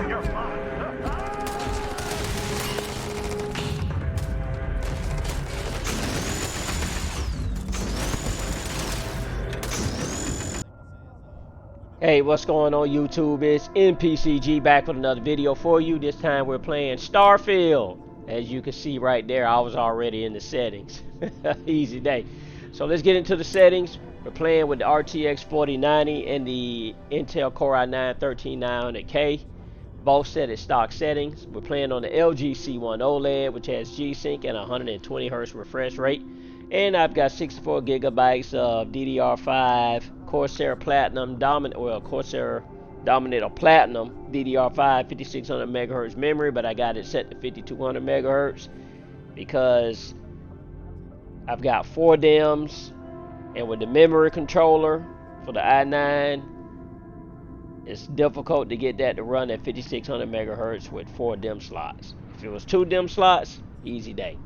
You're fine. Hey, what's going on YouTube? It's NPCG back with another video for you. This time we're playing Starfield. As you can see right there, I was already in the settings. Easy day. So let's get into the settings. We're playing with the RTX 4090 and the Intel Core i9-13900K. Both set at stock settings. We're playing on the LG C1 OLED, which has G-Sync and 120 Hz refresh rate. And I've got 64 gigabytes of DDR5 Corsair Platinum Corsair Dominant or Platinum DDR5 5600 megahertz memory, but I got it set to 5200 megahertz because I've got 4 DIMMs, and with the memory controller for the i9, it's difficult to get that to run at 5600 megahertz with 4 DIMM slots. If it was 2 DIMM slots, easy day.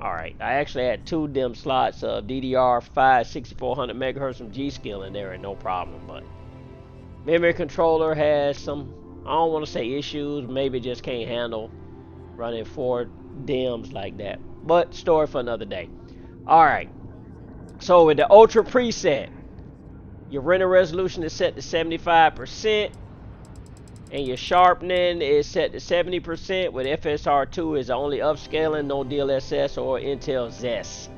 Alright, I actually had 2 DIMM slots of DDR5 6400 megahertz from G-Skill in there and no problem, but memory controller has some, I don't want to say issues, maybe just can't handle running 4 DIMMs like that, but story for another day. Alright, so with the Ultra preset, your render resolution is set to 75%. And your sharpening is set to 70%, with FSR2 is only upscaling, no DLSS or Intel ZES.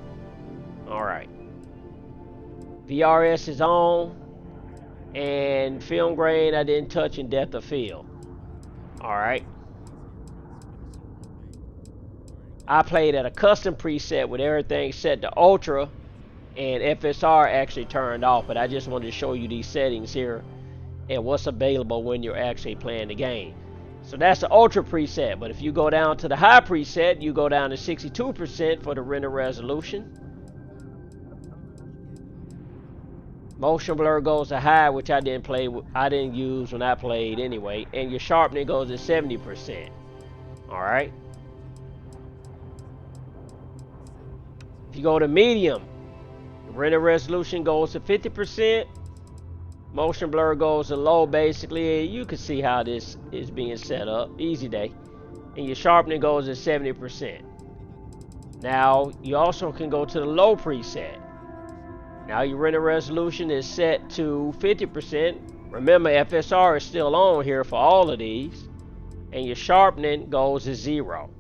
Alright. VRS is on. And film grain I didn't touch in depth of field. Alright. I played at a custom preset with everything set to Ultra. And FSR actually turned off, but I just wanted to show you these settings here and what's available when you're actually playing the game. So that's the Ultra preset, but if you go down to the high preset, you go down to 62% for the render resolution. Motion blur goes to high, which I didn't use when I played anyway, and your sharpening goes to 70%. Alright. If you go to medium, the render resolution goes to 50%. Motion blur goes to low, basically. You can see how this is being set up. Easy day. And your sharpening goes to 70%. Now, you also can go to the low preset. Now, your render resolution is set to 50%. Remember, FSR is still on here for all of these. And your sharpening goes to 0.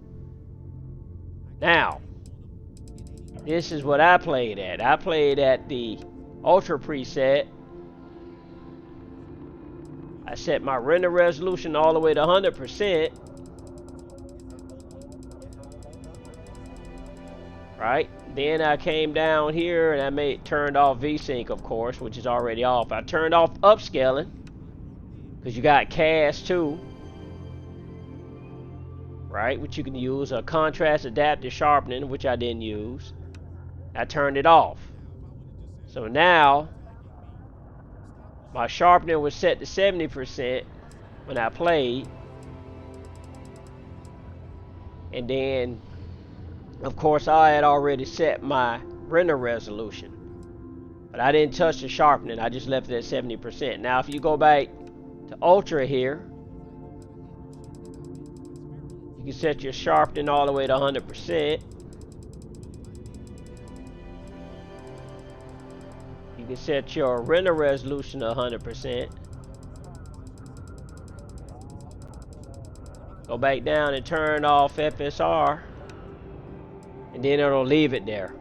Now, this is what I played at. I played at the Ultra preset. I set my render resolution all the way to 100%. Right? Then I came down here and I turned off VSync, of course, which is already off. I turned off upscaling because you got cast too. Right? Which you can use, a contrast adaptive sharpening, which I didn't use. I turned it off. So now my sharpening was set to 70% when I played. And then, of course, I had already set my render resolution. But I didn't touch the sharpening. I just left it at 70%. Now, if you go back to Ultra here, you can set your sharpening all the way to 100%. You can set your render resolution to 100%. Go back down and turn off FSR. And then it'll leave it there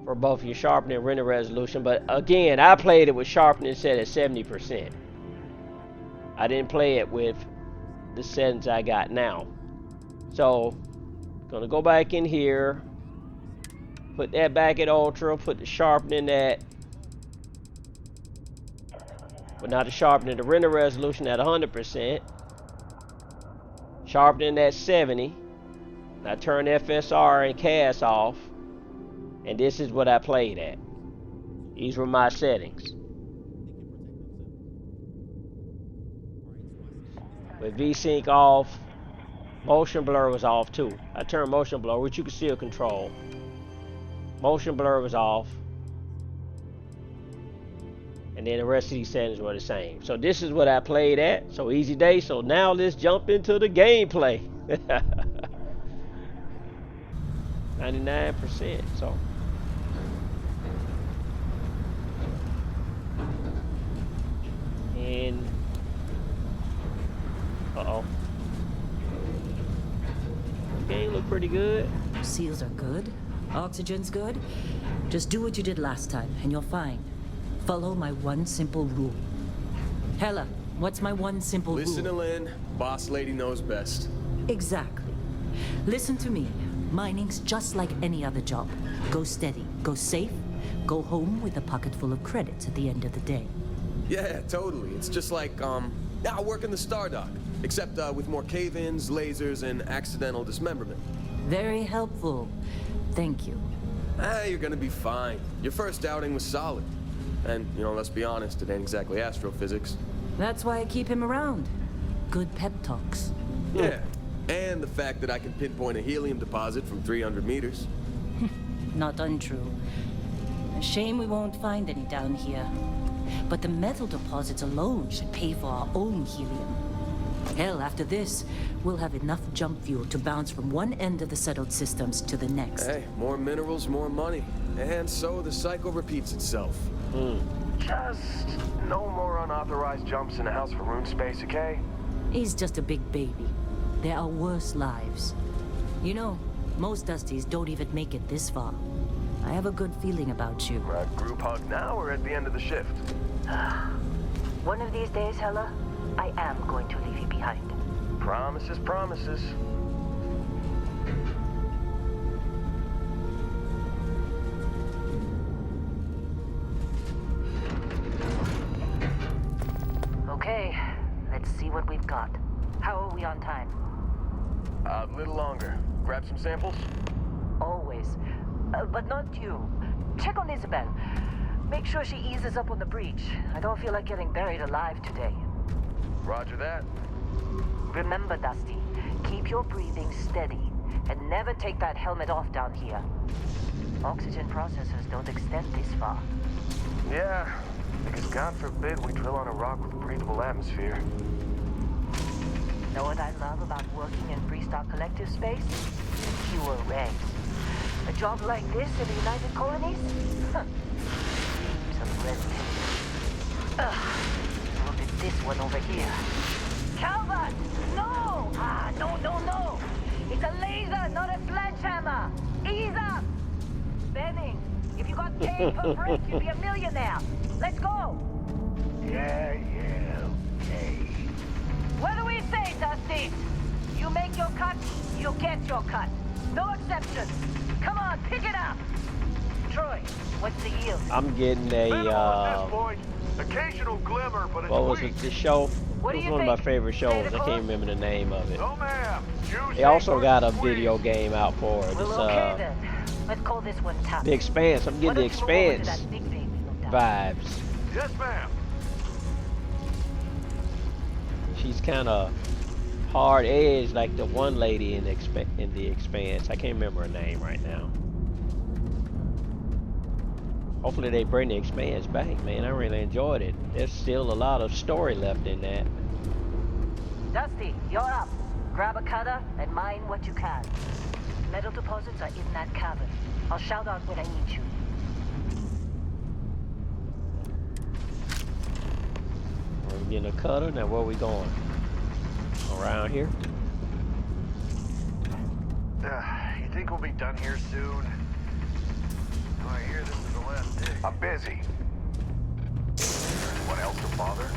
for both your sharpening and render resolution. But again, I played it with sharpening set at 70%. I didn't play it with the settings I got now. So, gonna go back in here. Put that back at Ultra, put the sharpening at, but not the sharpening, the render resolution at 100%. Sharpening at 70. I turn FSR and cast off. And this is what I played at. These were my settings. With VSync off, motion blur was off too. I turned motion blur, which you can still control. Motion blur was off. And And then the rest of these settings were the same. So this is what I played at. So easy day. So now let's jump into the gameplay. 99%. So and game look pretty good. Seals are good. Oxygen's good. Just do what you did last time, and you're fine. Follow my one simple rule. Hella, what's my one simple rule? Listen to Lynn. Boss lady knows best. Exactly. Listen to me. Mining's just like any other job. Go steady, go safe, go home with a pocket full of credits at the end of the day. Yeah, totally. It's just like, now work in the Star Dock. Except with more cave-ins, lasers, and accidental dismemberment. Very helpful. Thank you. You're gonna be fine. Your first outing was solid. And, you know, let's be honest, it ain't exactly astrophysics. That's why I keep him around. Good pep talks. Yeah, and the fact that I can pinpoint a helium deposit from 300 meters. Not untrue. A shame we won't find any down here. But the metal deposits alone should pay for our own helium. Hell, after this, we'll have enough jump fuel to bounce from one end of the settled systems to the next. Hey, more minerals, more money. And so the cycle repeats itself. Just no more unauthorized jumps in the house for room space, okay? He's just a big baby. There are worse lives. You know, most Dusties don't even make it this far. I have a good feeling about you. Group hug now or at the end of the shift? One of these days, Hella, I am going to leave you behind. Promises, promises. Okay, let's see what we've got. How are we on time? A little longer. Grab some samples? Always. But not you. Check on Isabel. Make sure she eases up on the breach. I don't feel like getting buried alive today. Roger that. Remember, Dusty, keep your breathing steady and never take that helmet off down here. Oxygen processors don't extend this far. Yeah, because God forbid we drill on a rock with a breathable atmosphere. Know what I love about working in Freestock Collective space? Fewer regs. A job like this in the United Colonies? Huh. Heaps of red tape. Ugh. Look at this one over here. Calvert! No! No. It's a laser, not a sledgehammer. Ease up! Benning, if you got paid per brick, you'd be a millionaire. Let's go! Yeah, okay. What do we say, Dusty? You make your cut, you get your cut. No exceptions. Come on, pick it up. Troy, what's the yield? I'm getting Minimal at this point. Occasional glimmer, but it's what was weak. it? This show? What It do was you one of my think? favorite shows. I Critical? can't remember the name of it. No, ma'am. They also got a video game out for it. Well, It's okay then. Let's call this one Top. The Expanse. I'm Why getting the don't you roll over to Expanse that big baby looked out? vibes. Yes, ma'am. She's kind of hard edged like the one lady in the Expanse. I can't remember her name right now. Hopefully they bring the Expanse back, man. I really enjoyed it. There's still a lot of story left in that. Dusty, you're up. Grab a cutter and mine what you can. Metal deposits are in that cavern. I'll shout out when I need you. We're getting a cutter. Now where are we going? Around here? You think we'll be done here soon? I hear this is the last day. I'm busy. Anyone else to bother?